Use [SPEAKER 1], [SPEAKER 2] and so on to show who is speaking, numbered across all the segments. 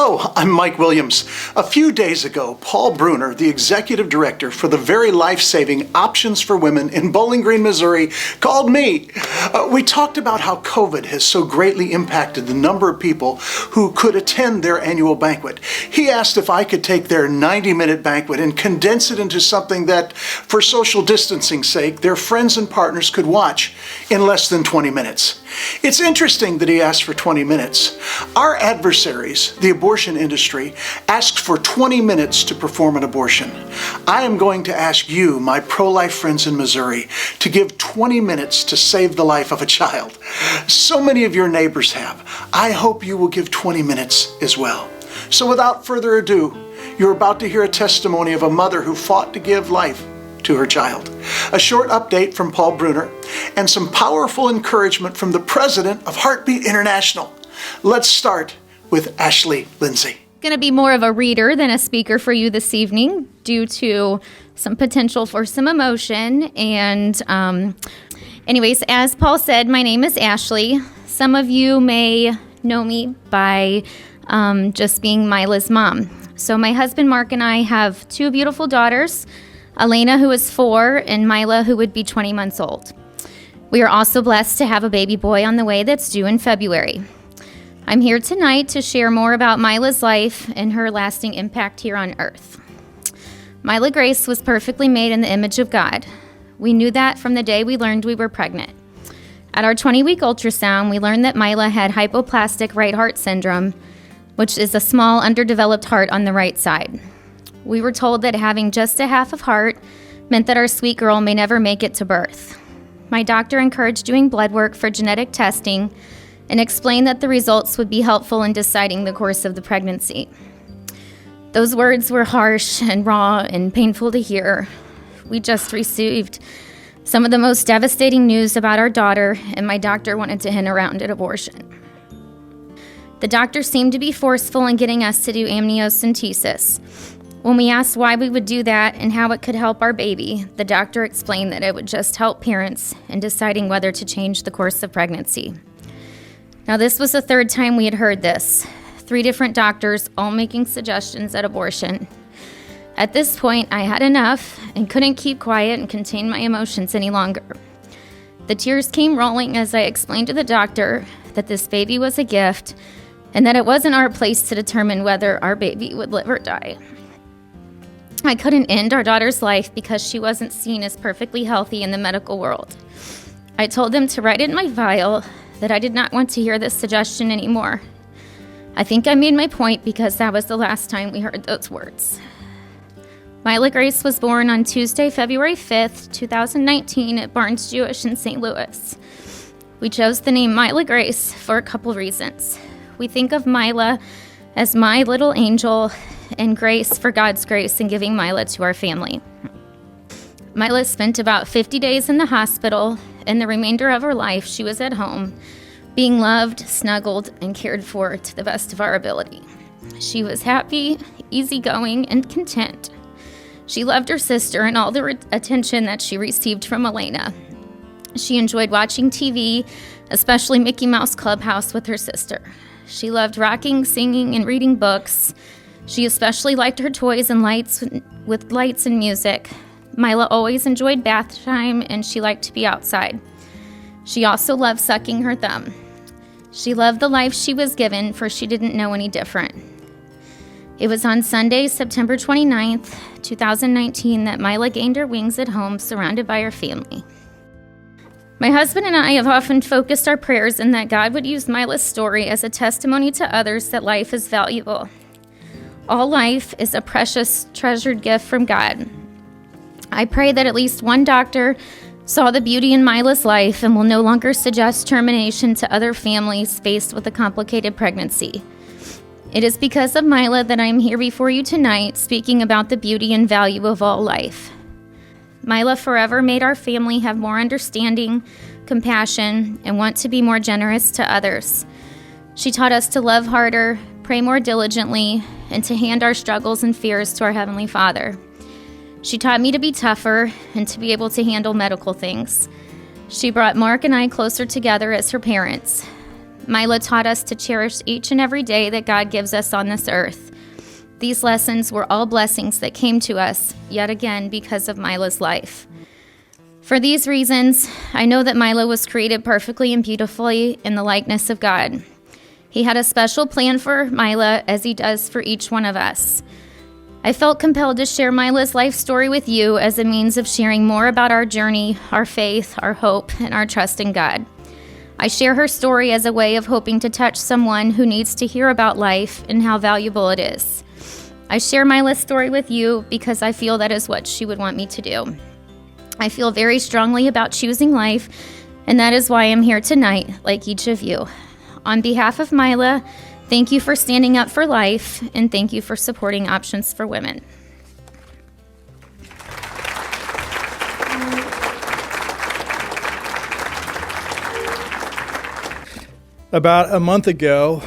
[SPEAKER 1] Hello, I'm Mike Williams. A few days ago, Paul Bruner, the executive director for the very life-saving Options for Women in Bowling Green, Missouri, called me. We talked about how COVID has so greatly impacted the number of people who could attend their annual banquet. He asked if I could take their 90-minute banquet and condense it into something that, for social distancing's sake, their friends and partners could watch in less than 20 minutes. It's interesting that he asked for 20 minutes. Our adversaries, the abortion industry, asked for 20 minutes to perform an abortion. I am going to ask you, my pro-life friends in Missouri, to give 20 minutes to save the life of a child. So many of your neighbors have. I hope you will give 20 minutes as well. So without further ado, you're about to hear a testimony of a mother who fought to give life to her child. A short update from Paul Bruner and some powerful encouragement from the president of Heartbeat International. Let's start with Ashley Lindsay.
[SPEAKER 2] Going to be more of a reader than a speaker for you this evening due to some potential for some emotion. And anyways, as Paul said, my name is Ashley. Some of you may know me by just being Mila's mom. So my husband Mark and I have two beautiful daughters, Elena, who is 4, and Mila, who would be 20 months old. We are also blessed to have a baby boy on the way that's due in February. I'm here tonight to share more about Mila's life and her lasting impact here on earth. Mila Grace was perfectly made in the image of God. We knew that from the day we learned we were pregnant. At our 20-week ultrasound, we learned that Mila had hypoplastic right heart syndrome, which is a small, underdeveloped heart on the right side. We were told that having just a half of heart meant that our sweet girl may never make it to birth. My doctor encouraged doing blood work for genetic testing and explained that the results would be helpful in deciding the course of the pregnancy. Those words were harsh and raw and painful to hear. We just received some of the most devastating news about our daughter, and my doctor wanted to hint around at abortion. The doctor seemed to be forceful in getting us to do amniocentesis. When we asked why we would do that and how it could help our baby, the doctor explained that it would just help parents in deciding whether to change the course of pregnancy. Now, this was the third time we had heard this. 3 different doctors all making suggestions at abortion. At this point, I had enough and couldn't keep quiet and contain my emotions any longer. The tears came rolling as I explained to the doctor that this baby was a gift and that it wasn't our place to determine whether our baby would live or die. I couldn't end our daughter's life because she wasn't seen as perfectly healthy in the medical world. I told them to write it in my file that I did not want to hear this suggestion anymore. I think I made my point because that was the last time we heard those words. Mila Grace was born on Tuesday, February 5th, 2019 at Barnes Jewish in St. Louis. We chose the name Mila Grace for a couple reasons. We think of Mila as my little angel and Grace for God's grace in giving Mila to our family. Mila spent about 50 days in the hospital, and the remainder of her life she was at home, being loved, snuggled, and cared for to the best of our ability. She was happy, easygoing, and content. She loved her sister and all the attention that she received from Elena. She enjoyed watching TV, especially Mickey Mouse Clubhouse with her sister. She loved rocking, singing, and reading books. She especially liked her toys and lights with lights and music. Mila always enjoyed bath time, and she liked to be outside. She also loved sucking her thumb. She loved the life she was given, for she didn't know any different. It was on Sunday, September 29th, 2019, that Mila gained her wings at home, surrounded by her family. My husband and I have often focused our prayers in that God would use Mila's story as a testimony to others that life is valuable. All life is a precious, treasured gift from God. I pray that at least one doctor saw the beauty in Mila's life and will no longer suggest termination to other families faced with a complicated pregnancy. It is because of Mila that I am here before you tonight, speaking about the beauty and value of all life. Mila forever made our family have more understanding, compassion, and want to be more generous to others. She taught us to love harder, pray more diligently, and to hand our struggles and fears to our Heavenly Father. She taught me to be tougher and to be able to handle medical things. She brought Mark and I closer together as her parents. Mila taught us to cherish each and every day that God gives us on this earth. These lessons were all blessings that came to us, yet again, because of Mila's life. For these reasons, I know that Mila was created perfectly and beautifully in the likeness of God. He had a special plan for Mila, as he does for each one of us. I felt compelled to share Mila's life story with you as a means of sharing more about our journey, our faith, our hope, and our trust in God. I share her story as a way of hoping to touch someone who needs to hear about life and how valuable it is. I share Mila's story with you because I feel that is what she would want me to do. I feel very strongly about choosing life, and that is why I'm here tonight, like each of you. On behalf of Mila, thank you for standing up for life, and thank you for supporting Options for Women.
[SPEAKER 3] About a month ago,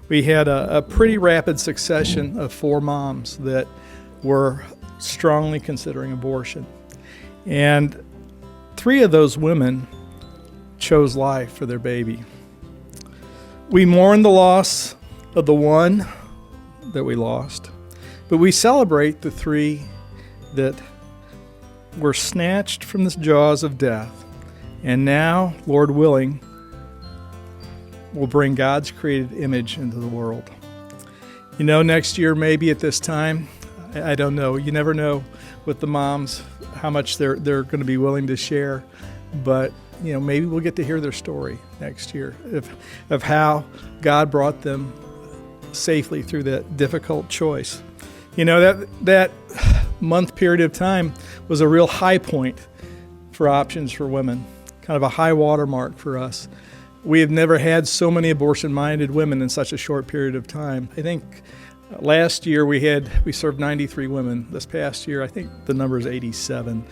[SPEAKER 3] we had a pretty rapid succession of 4 moms that were strongly considering abortion. And 3 of those women chose life for their baby. We mourn the loss of the one that we lost, but we celebrate the 3 that were snatched from the jaws of death. And now, Lord willing, will bring God's created image into the world. You know, next year, maybe at this time, I don't know. You never know with the moms how much they're going to be willing to share. But, you know, maybe we'll get to hear their story next year of how God brought them safely through that difficult choice. You know, that month period of time was a real high point for Options for Women, kind of a high watermark for us. We have never had so many abortion-minded women in such a short period of time. I think last year we served 93 women. This past year, I think the number is 87.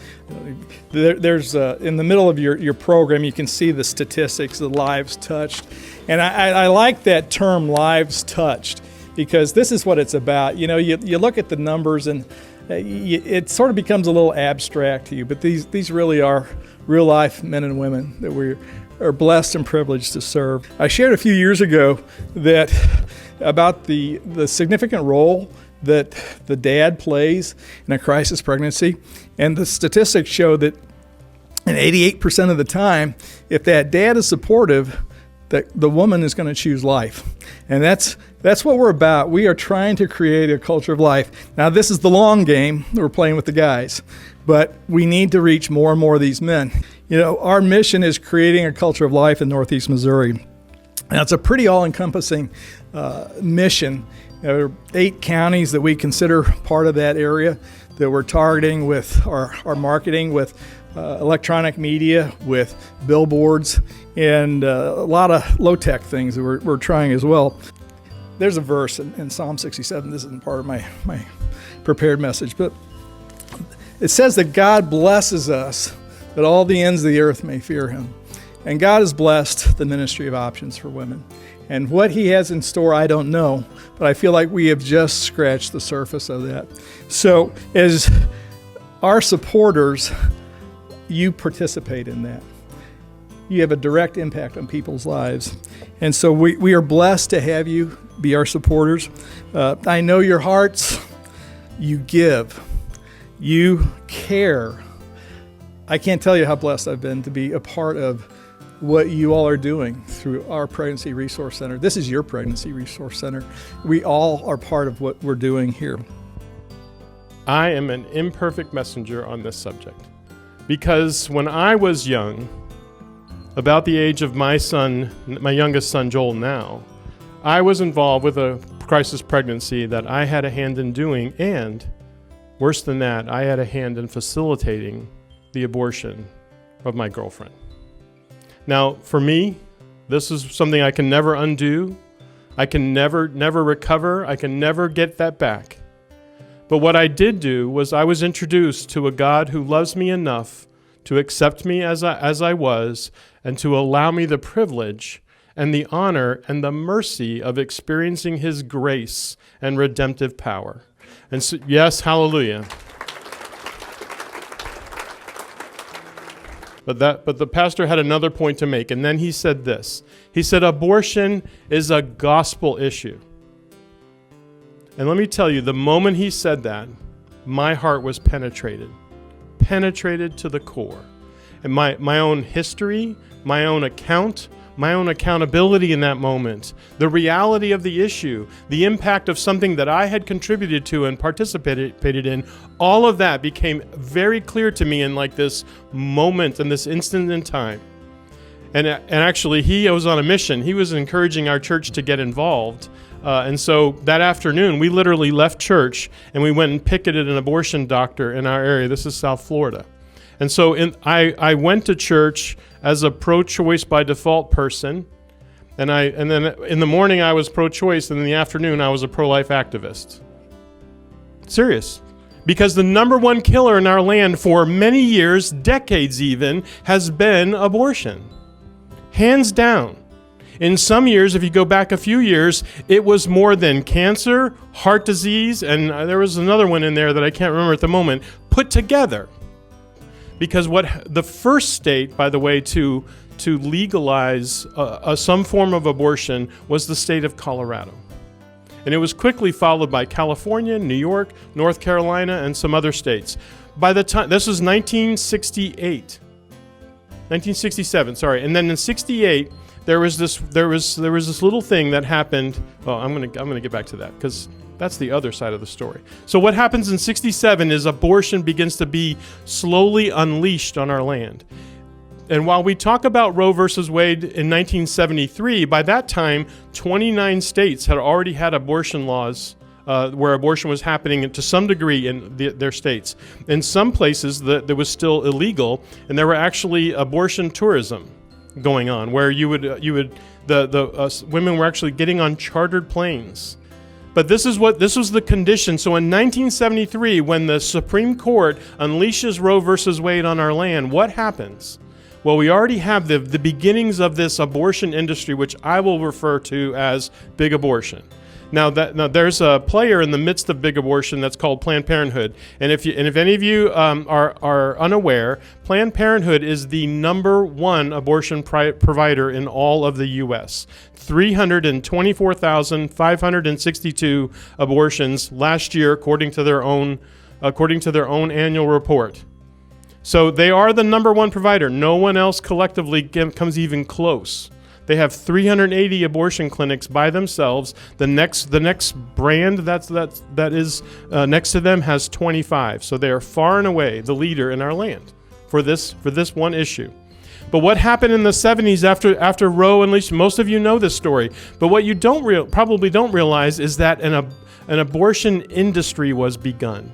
[SPEAKER 3] There's in the middle of your program, you can see the statistics, the lives touched. And I like that term, lives touched, because this is what it's about. You know, you look at the numbers and it sort of becomes a little abstract to you, but these really are real-life men and women that we are blessed and privileged to serve. I shared a few years ago about the significant role that the dad plays in a crisis pregnancy, and the statistics show that in 88% of the time, if that dad is supportive, that the woman is going to choose life. And that's what we're about. We are trying to create a culture of life. Now, this is the long game that we're playing with the guys, but we need to reach more and more of these men. You know, our mission is creating a culture of life in Northeast Missouri. Now, it's a pretty all-encompassing mission. There are 8 counties that we consider part of that area that we're targeting with our marketing, with electronic media, with billboards, and a lot of low-tech things that we're trying as well. There's a verse in Psalm 67. This isn't part of my prepared message, but it says that God blesses us that all the ends of the earth may fear him. And God has blessed the ministry of Options for Women. And what he has in store, I don't know, but I feel like we have just scratched the surface of that. So as our supporters, you participate in that. You have a direct impact on people's lives. And so we are blessed to have you be our supporters. I know your hearts. You give. You care. I can't tell you how blessed I've been to be a part of what you all are doing through our Pregnancy Resource Center. This is your Pregnancy Resource Center. We all are part of what we're doing here.
[SPEAKER 4] I am an imperfect messenger on this subject because when I was young, about the age of my youngest son Joel now, I was involved with a crisis pregnancy that I had a hand in doing, and worse than that, I had a hand in facilitating the abortion of my girlfriend. Now, for me, this is something I can never undo. I can never recover. I can never get that back. But what I did do was I was introduced to a God who loves me enough to accept me as I was and to allow me the privilege and the honor and the mercy of experiencing his grace and redemptive power. And so, yes, hallelujah. But the pastor had another point to make, and then he said this. He said, abortion is a gospel issue. And let me tell you, the moment he said that, my heart was penetrated to the core. And my own history, my own account, my own accountability in that moment, the reality of the issue, the impact of something that I had contributed to and participated in, all of that became very clear to me in like this moment and this instant in time. And actually, he was on a mission. He was encouraging our church to get involved. And so that afternoon, we literally left church and we went and picketed an abortion doctor in our area. This is South Florida. And so I went to church as a pro-choice by default person, and then in the morning I was pro-choice, and in the afternoon I was a pro-life activist. Serious. Because the number one killer in our land for many years, decades even, has been abortion. Hands down. In some years, if you go back a few years, it was more than cancer, heart disease, and there was another one in there that I can't remember at the moment, put together. Because the first state, by the way, to legalize some form of abortion was the state of Colorado. And it was quickly followed by California, New York, North Carolina, and some other states. By the time, this was 1967, sorry. And then in 68, there was this little thing that happened. Well, I'm gonna get back to that because that's the other side of the story. So what happens in 67 is abortion begins to be slowly unleashed on our land. And while we talk about Roe versus Wade in 1973, by that time, 29 states had already had abortion laws where abortion was happening to some degree in their states. In some places, that was still illegal, and there were actually abortion tourism going on, where the women were actually getting on chartered planes. But this was the condition. So in 1973, when the Supreme Court unleashes Roe versus Wade on our land, what happens? Well, we already have the beginnings of this abortion industry, which I will refer to as big abortion. Now there's a player in the midst of big abortion that's called Planned Parenthood, and if any of you are unaware, Planned Parenthood is the number one abortion provider in all of the U.S. 324,562 abortions last year, according to their own annual report. So they are the number one provider. No one else collectively comes even close. They have 380 abortion clinics by themselves. The next brand that is next to them has 25. So they are far and away the leader in our land for this one issue. But what happened in the 70s after Roe unleashed? Most of you know this story. But what you probably don't realize is that an abortion industry was begun.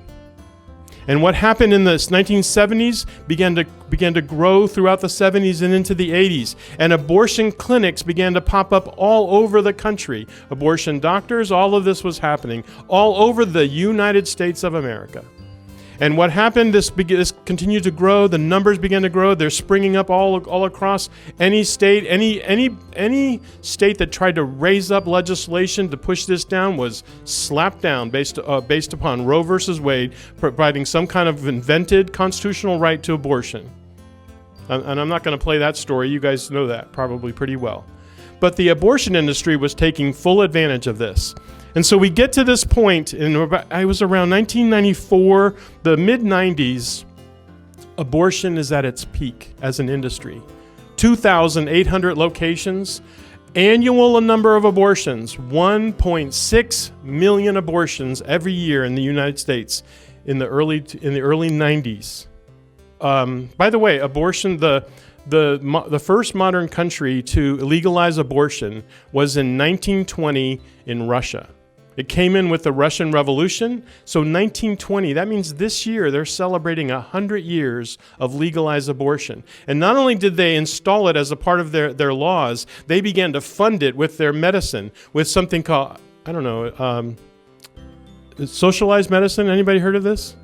[SPEAKER 4] And what happened in the 1970s began to grow throughout the 70s and into the 80s. And abortion clinics began to pop up all over the country. Abortion doctors, all of this was happening all over the United States of America. And what happened, this continued to grow. The numbers began to grow. They're springing up all across any state. Any state that tried to raise up legislation to push this down was slapped down based upon Roe versus Wade, providing some kind of invented constitutional right to abortion. And I'm not going to play that story. You guys know that probably pretty well. But the abortion industry was taking full advantage of this. And so we get to this point, and I was around 1994, the mid-90s, abortion is at its peak as an industry. 2,800 locations, annual number of abortions, 1.6 million abortions every year in the United States in the early 90s. By the way, abortion, the first modern country to legalize abortion was in 1920 in Russia. It came in with the Russian Revolution. So 1920, that means this year they're celebrating 100 years of legalized abortion. And not only did they install it as a part of their laws, they began to fund it with their medicine, with something called, socialized medicine. Anybody heard of this?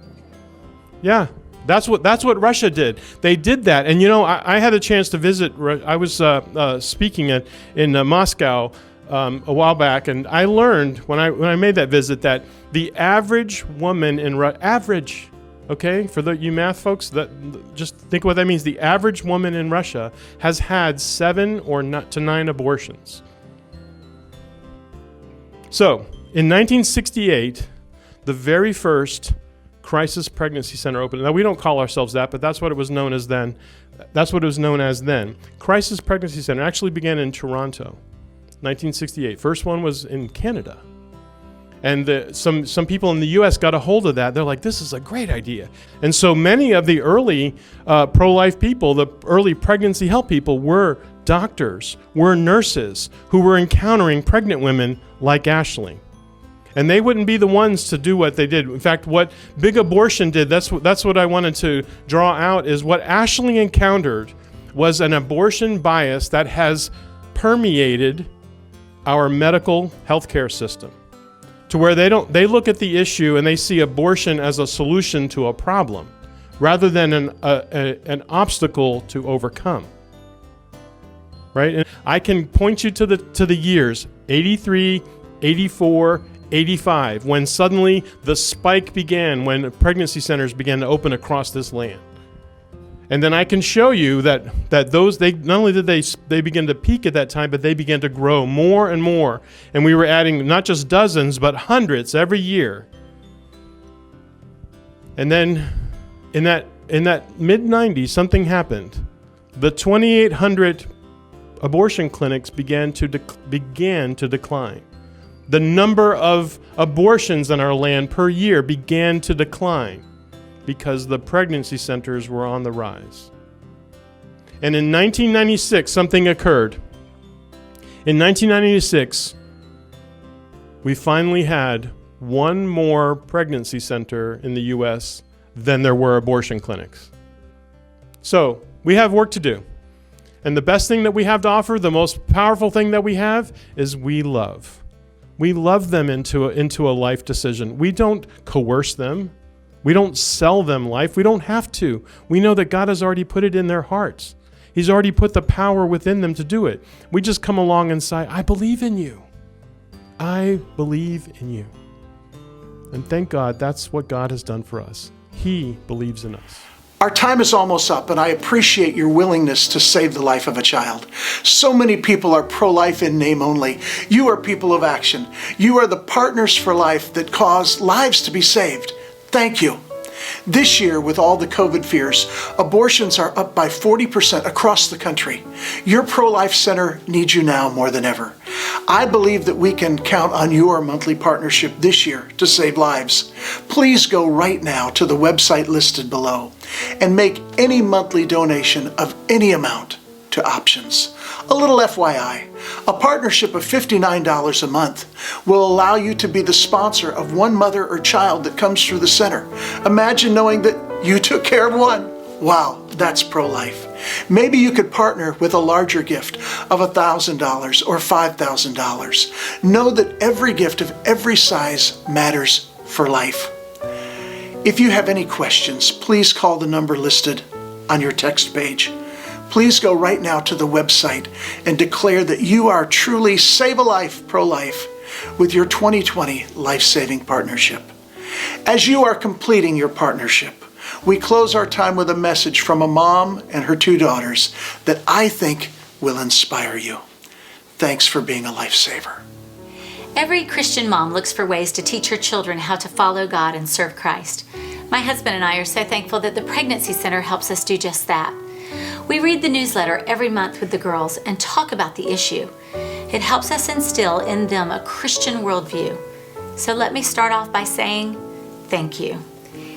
[SPEAKER 4] Yeah. That's what Russia did. They did that. And I had a chance to visit. I was speaking in Moscow a while back, and I learned when I made that visit that the average woman in Okay, for you math folks, just think what that means. The average woman in Russia has had 7 to 9 abortions. So, in 1968, the very first crisis pregnancy center opened. Now, we don't call ourselves that, but that's what it was known as then. Crisis Pregnancy Center actually began in Toronto, 1968. First one was in Canada. And some people in the U.S. got a hold of that. They're like, this is a great idea. And so many of the early pro-life people, the early pregnancy help people, were doctors, were nurses who were encountering pregnant women like Ashley. And they wouldn't be the ones to do what they did. In fact, what Big Abortion did, that's what I wanted to draw out, is what Ashley encountered was an abortion bias that has permeated our medical healthcare system, to where they look at the issue and they see abortion as a solution to a problem rather than an obstacle to overcome. Right? And I can point you to the years 83, 84, 85, when suddenly the spike began, when pregnancy centers began to open across this land. And then I can show you that those, not only did they begin to peak at that time, but they began to grow more and more. And we were adding not just dozens, but hundreds every year. And then in that mid-90s, something happened. The 2,800 abortion clinics began to decline. The number of abortions in our land per year began to decline, because the pregnancy centers were on the rise. And in 1996, something occurred. In 1996, we finally had one more pregnancy center in the U.S. than there were abortion clinics. So we have work to do. And the best thing that we have to offer, the most powerful thing that we have, is we love. We love them into a life decision. We don't coerce them. We don't sell them life. We don't have to. We know that God has already put it in their hearts. He's already put the power within them to do it. We just come along and say, I believe in you. I believe in you. And thank God that's what God has done for us. He believes in us.
[SPEAKER 1] Our time is almost up, and I appreciate your willingness to save the life of a child. So many people are pro-life in name only. You are people of action. You are the partners for life that cause lives to be saved. Thank you. This year, with all the COVID fears, abortions are up by 40% across the country. Your pro-life center needs you now more than ever. I believe that we can count on your monthly partnership this year to save lives. Please go right now to the website listed below and make any monthly donation of any amount to Options. A little FYI, a partnership of $59 a month will allow you to be the sponsor of one mother or child that comes through the center. Imagine knowing that you took care of one. Wow, that's pro-life. Maybe you could partner with a larger gift of $1,000 or $5,000. Know that every gift of every size matters for life. If you have any questions, please call the number listed on your text page. Please go right now to the website and declare that you are truly Save a Life Pro-Life with your 2020 life-saving partnership. As you are completing your partnership, we close our time with a message from a mom and her 2 daughters that I think will inspire you. Thanks for being a lifesaver.
[SPEAKER 5] Every Christian mom looks for ways to teach her children how to follow God and serve Christ. My husband and I are so thankful that the Pregnancy Center helps us do just that. We read the newsletter every month with the girls and talk about the issue. It helps us instill in them a Christian worldview. So let me start off by saying thank you.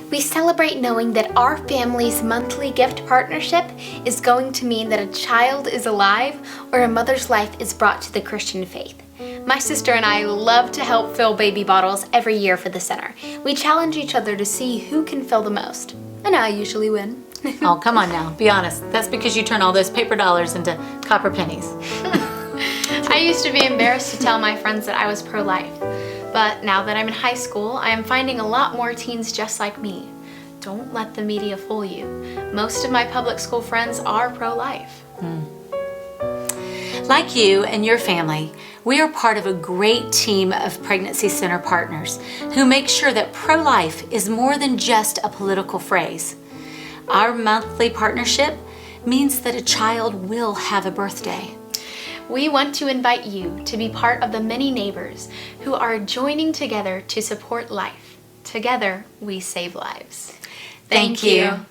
[SPEAKER 6] We celebrate knowing that our family's monthly gift partnership is going to mean that a child is alive or a mother's life is brought to the Christian faith. My sister and I love to help fill baby bottles every year for the center. We challenge each other to see who can fill the most. And I usually win.
[SPEAKER 5] Oh, come on now, be honest. That's because you turn all those paper dollars into copper pennies.
[SPEAKER 6] I used to be embarrassed to tell my friends that I was pro-life. But now that I'm in high school, I am finding a lot more teens just like me. Don't let the media fool you. Most of my public school friends are pro-life.
[SPEAKER 5] Like you and your family, we are part of a great team of pregnancy center partners who make sure that pro-life is more than just a political phrase. Our monthly partnership means that a child will have a birthday.
[SPEAKER 6] We want to invite you to be part of the many neighbors who are joining together to support life. Together, we save lives.
[SPEAKER 5] Thank you.